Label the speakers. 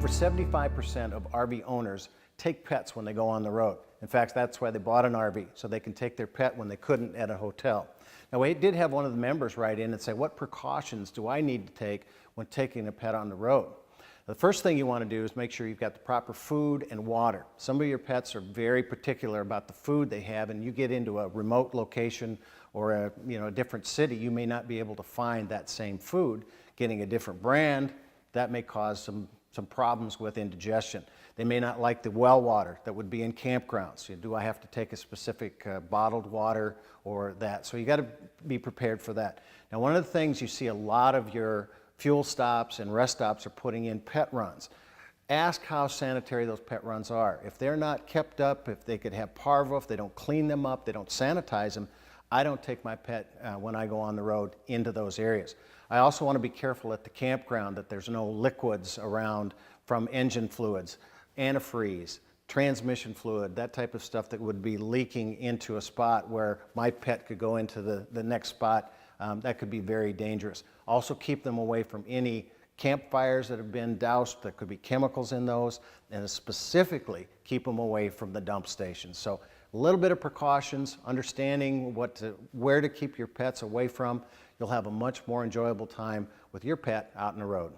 Speaker 1: Over 75% of RV owners take pets when they go on the road. In fact, that's why they bought an RV, so they can take their pet when they couldn't at a hotel. Now, we did have one of the members write in and say, what precautions do I need to take when taking a pet on the road? The first thing you want to do is make sure you've got the proper food and water. Some of your pets are very particular about the food they have, and you get into a remote location or a different city, you may not be able to find that same food. Getting a different brand, that may cause some problems with indigestion. They may not like the well water that would be in campgrounds. Do I have to take a specific bottled water or that? So you got to be prepared for that. Now, one of the things you see a lot of your fuel stops and rest stops are putting in pet runs. Ask how sanitary those pet runs are. If they're not kept up, if they could have parvo, if they don't clean them up, they don't sanitize them, I don't take my pet when I go on the road into those areas. I also want to be careful at the campground that there's no liquids around from engine fluids, antifreeze, transmission fluid, that type of stuff that would be leaking into a spot where my pet could go into the next spot. That could be very dangerous. Also keep them away from any campfires that have been doused. There could be chemicals in those, and specifically keep them away from the dump stations. So a little bit of precautions, understanding where to keep your pets away from. You'll have a much more enjoyable time with your pet out on the road.